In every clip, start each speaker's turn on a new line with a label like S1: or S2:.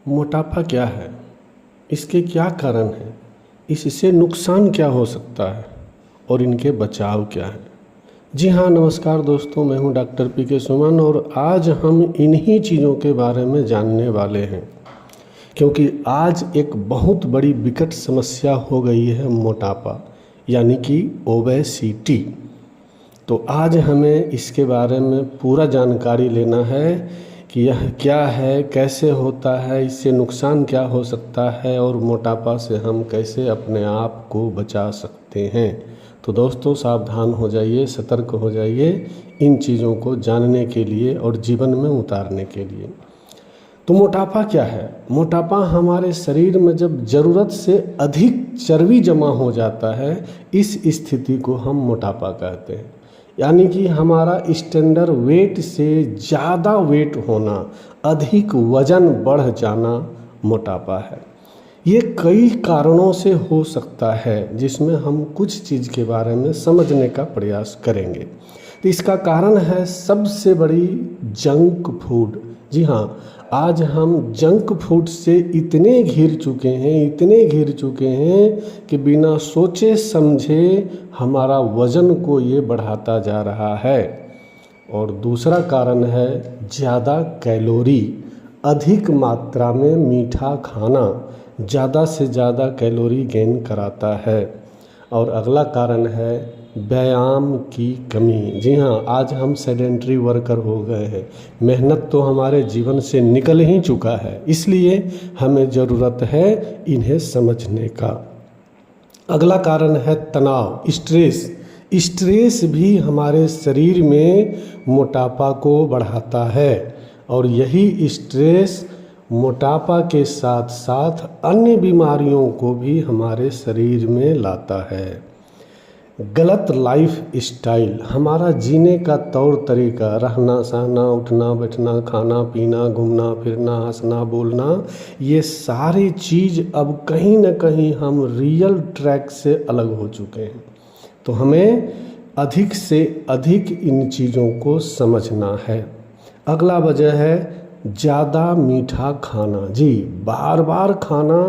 S1: मोटापा क्या है, इसके क्या कारण हैं, इससे नुकसान क्या हो सकता है और इनके बचाव क्या है। जी हाँ, नमस्कार दोस्तों, मैं हूँ डॉक्टर पी.के. सुमन और आज हम इन्हीं चीज़ों के बारे में जानने वाले हैं, क्योंकि आज एक बहुत बड़ी विकट समस्या हो गई है मोटापा, यानी कि ओबेसिटी। तो आज हमें इसके बारे में पूरा जानकारी लेना है कि यह क्या है, कैसे होता है, इससे नुकसान क्या हो सकता है और मोटापा से हम कैसे अपने आप को बचा सकते हैं। तो दोस्तों सावधान हो जाइए, सतर्क हो जाइए इन चीज़ों को जानने के लिए और जीवन में उतारने के लिए। तो मोटापा क्या है? मोटापा हमारे शरीर में जब ज़रूरत से अधिक चर्बी जमा हो जाता है, इस स्थिति को हम मोटापा कहते हैं। यानी कि हमारा स्टैंडर्ड वेट से ज़्यादा वेट होना, अधिक वजन बढ़ जाना मोटापा है। ये कई कारणों से हो सकता है, जिसमें हम कुछ चीज़ के बारे में समझने का प्रयास करेंगे। तो इसका कारण है सबसे बड़ी जंक फूड। जी हाँ, आज हम जंक फूड से इतने घिर चुके हैं कि बिना सोचे समझे हमारा वज़न को ये बढ़ाता जा रहा है। और दूसरा कारण है ज़्यादा कैलोरी, अधिक मात्रा में मीठा खाना ज़्यादा से ज़्यादा कैलोरी गेन कराता है। और अगला कारण है व्यायाम की कमी। जी हाँ, आज हम सेडेंटरी वर्कर हो गए हैं, मेहनत तो हमारे जीवन से निकल ही चुका है, इसलिए हमें ज़रूरत है इन्हें समझने का। अगला कारण है तनाव, स्ट्रेस। स्ट्रेस भी हमारे शरीर में मोटापा को बढ़ाता है और यही स्ट्रेस मोटापा के साथ साथ अन्य बीमारियों को भी हमारे शरीर में लाता है। गलत लाइफ स्टाइल, हमारा जीने का तौर तरीका, रहना सहना, उठना बैठना, खाना पीना, घूमना फिरना, हंसना बोलना, ये सारी चीज़ अब कहीं ना कहीं हम रियल ट्रैक से अलग हो चुके हैं। तो हमें अधिक से अधिक इन चीज़ों को समझना है। अगला वजह है ज़्यादा मीठा खाना। जी, बार बार खाना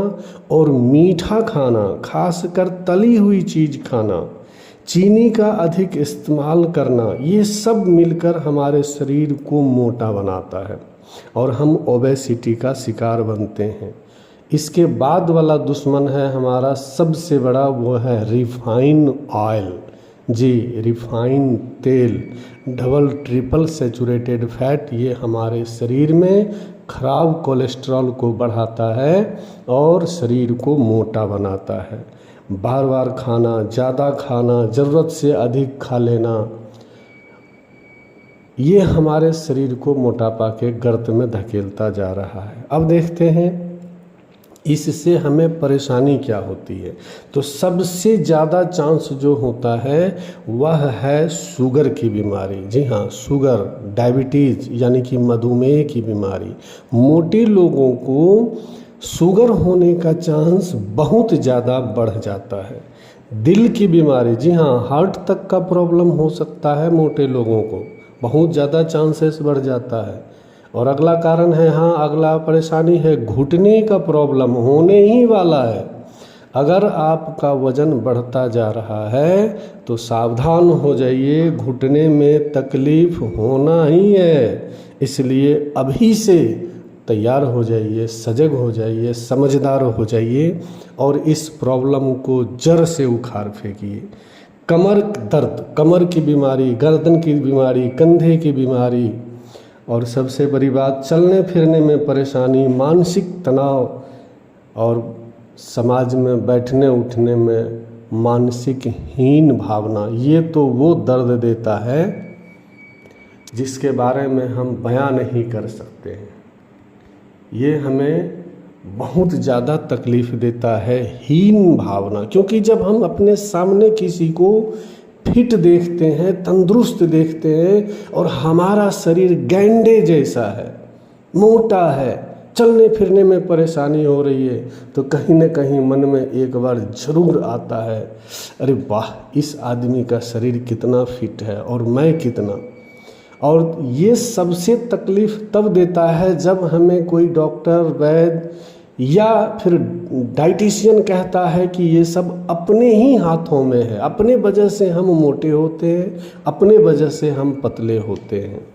S1: और मीठा खाना, खासकर तली हुई चीज़ खाना, चीनी का अधिक इस्तेमाल करना, ये सब मिलकर हमारे शरीर को मोटा बनाता है और हम ओबेसिटी का शिकार बनते हैं। इसके बाद वाला दुश्मन है हमारा सबसे बड़ा, वो है रिफाइन ऑयल। जी, रिफाइन तेल, डबल ट्रिपल सैचुरेटेड फैट, ये हमारे शरीर में खराब कोलेस्ट्रॉल को बढ़ाता है और शरीर को मोटा बनाता है। बार बार खाना, ज़्यादा खाना, ज़रूरत से अधिक खा लेना, ये हमारे शरीर को मोटापा के गर्त में धकेलता जा रहा है। अब देखते हैं इससे हमें परेशानी क्या होती है। तो सबसे ज़्यादा चांस जो होता है वह है शुगर की बीमारी। जी हाँ, शुगर, डायबिटीज़ यानी कि मधुमेह की बीमारी। मोटे लोगों को शुगर होने का चांस बहुत ज़्यादा बढ़ जाता है। दिल की बीमारी, जी हाँ, हार्ट तक का प्रॉब्लम हो सकता है, मोटे लोगों को बहुत ज़्यादा चांसेस बढ़ जाता है। और अगला कारण है, हाँ, अगला परेशानी है घुटने का प्रॉब्लम होने ही वाला है। अगर आपका वज़न बढ़ता जा रहा है तो सावधान हो जाइए, घुटने में तकलीफ़ होना ही है। इसलिए अभी से तैयार हो जाइए, सजग हो जाइए, समझदार हो जाइए और इस प्रॉब्लम को जड़ से उखाड़ फेंकिए। कमर दर्द, कमर की बीमारी, गर्दन की बीमारी, कंधे की बीमारी और सबसे बड़ी बात चलने फिरने में परेशानी, मानसिक तनाव और समाज में बैठने उठने में मानसिक हीन भावना, ये तो वो दर्द देता है जिसके बारे में हम बयां नहीं कर सकते हैं। ये हमें बहुत ज़्यादा तकलीफ़ देता है, हीन भावना, क्योंकि जब हम अपने सामने किसी को फिट देखते हैं, तंदुरुस्त देखते हैं और हमारा शरीर गैंडे जैसा है, मोटा है, चलने फिरने में परेशानी हो रही है, तो कहीं न कहीं मन में एक बार ज़रूर आता है, अरे वाह, इस आदमी का शरीर कितना फिट है और मैं कितना। और ये सबसे तकलीफ़ तब देता है जब हमें कोई डॉक्टर, वैद्य या फिर डाइटिशियन कहता है कि ये सब अपने ही हाथों में है, अपने वजह से हम मोटे होते हैं, अपने वजह से हम पतले होते हैं।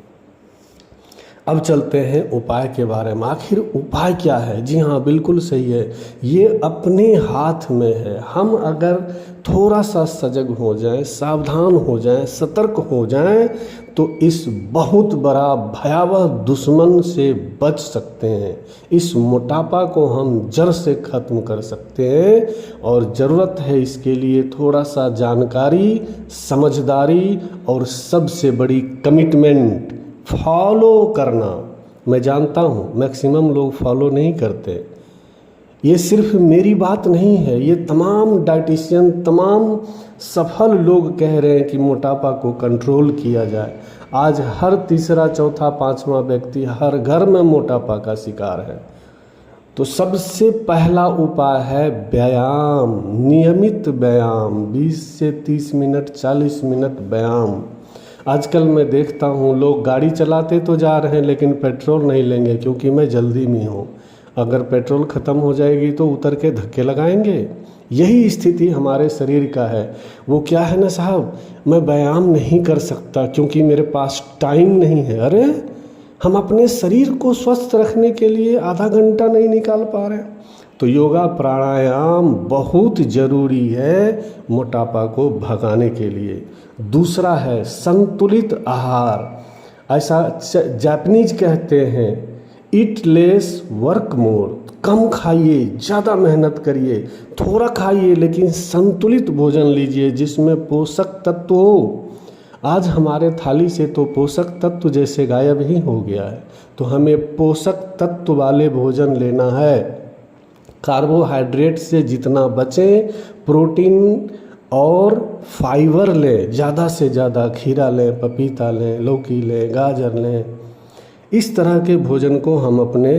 S1: अब चलते हैं उपाय के बारे में। आखिर उपाय क्या है? जी हाँ, बिल्कुल सही है, ये अपने हाथ में है। हम अगर थोड़ा सा सजग हो जाएं, सावधान हो जाएं, सतर्क हो जाएं, तो इस बहुत बड़ा भयावह दुश्मन से बच सकते हैं। इस मोटापा को हम जड़ से ख़त्म कर सकते हैं। और ज़रूरत है इसके लिए थोड़ा सा जानकारी, समझदारी और सबसे बड़ी कमिटमेंट, फॉलो करना। मैं जानता हूँ मैक्सिमम लोग फॉलो नहीं करते। ये सिर्फ मेरी बात नहीं है, ये तमाम डाइटिशियन, तमाम सफल लोग कह रहे हैं कि मोटापा को कंट्रोल किया जाए। आज हर तीसरा, चौथा, पांचवा व्यक्ति हर घर में मोटापा का शिकार है। तो सबसे पहला उपाय है व्यायाम, नियमित व्यायाम, 20 से 30 मिनट, 40 मिनट व्यायाम। आजकल मैं देखता हूँ लोग गाड़ी चलाते तो जा रहे हैं लेकिन पेट्रोल नहीं लेंगे, क्योंकि मैं जल्दी में हूँ। अगर पेट्रोल ख़त्म हो जाएगी तो उतर के धक्के लगाएंगे। यही स्थिति हमारे शरीर का है। वो क्या है ना साहब, मैं व्यायाम नहीं कर सकता क्योंकि मेरे पास टाइम नहीं है। अरे हम अपने शरीर को स्वस्थ रखने के लिए आधा घंटा नहीं निकाल पा रहे हैं। तो योगा, प्राणायाम बहुत ज़रूरी है मोटापा को भगाने के लिए। दूसरा है संतुलित आहार। ऐसा जापानीज कहते हैं, ईट लेस वर्क मोर। कम खाइए, ज़्यादा मेहनत करिए, थोड़ा खाइए लेकिन संतुलित भोजन लीजिए जिसमें पोषक तत्व हो। आज हमारे थाली से तो पोषक तत्व जैसे गायब ही हो गया है। तो हमें पोषक तत्व वाले भोजन लेना है। कार्बोहाइड्रेट से जितना बचें, प्रोटीन और फाइबर लें, ज़्यादा से ज़्यादा। खीरा लें, पपीता लें, लौकी लें, गाजर लें। इस तरह के भोजन को हम अपने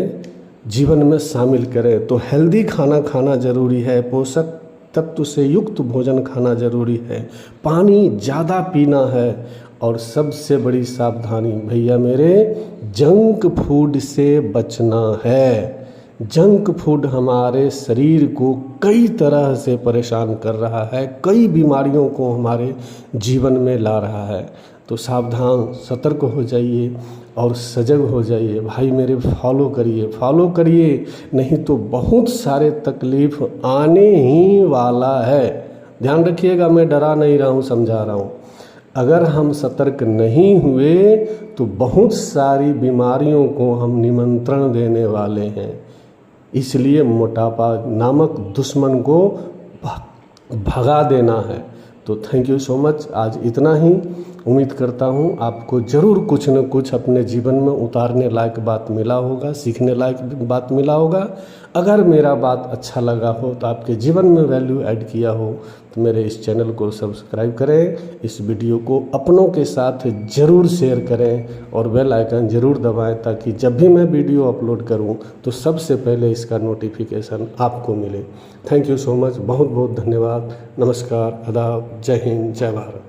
S1: जीवन में शामिल करें। तो हेल्दी खाना खाना ज़रूरी है, पोषक तत्व से युक्त भोजन खाना ज़रूरी है, पानी ज़्यादा पीना है। और सबसे बड़ी सावधानी भैया मेरे, जंक फूड से बचना है। जंक फूड हमारे शरीर को कई तरह से परेशान कर रहा है, कई बीमारियों को हमारे जीवन में ला रहा है। तो सावधान, सतर्क हो जाइए और सजग हो जाइए। भाई मेरे फॉलो करिए, नहीं तो बहुत सारे तकलीफ़ आने ही वाला है। ध्यान रखिएगा, मैं डरा नहीं रहा हूँ, समझा रहा हूँ। अगर हम सतर्क नहीं हुए तो बहुत सारी बीमारियों को हम निमंत्रण देने वाले हैं। इसलिए मोटापा नामक दुश्मन को भगा देना है। तो थैंक यू सो मच। आज इतना ही। उम्मीद करता हूँ आपको ज़रूर कुछ न कुछ अपने जीवन में उतारने लायक बात मिला होगा, सीखने लायक बात मिला होगा। अगर मेरा बात अच्छा लगा हो तो आपके जीवन में वैल्यू ऐड किया हो तो मेरे इस चैनल को सब्सक्राइब करें, इस वीडियो को अपनों के साथ ज़रूर शेयर करें और बेल आइकन ज़रूर दबाएं, ताकि जब भी मैं वीडियो अपलोड करूं तो सबसे पहले इसका नोटिफिकेशन आपको मिले। थैंक यू सो मच, बहुत बहुत धन्यवाद। नमस्कार, आदाब, जय हिंद, जय भारत।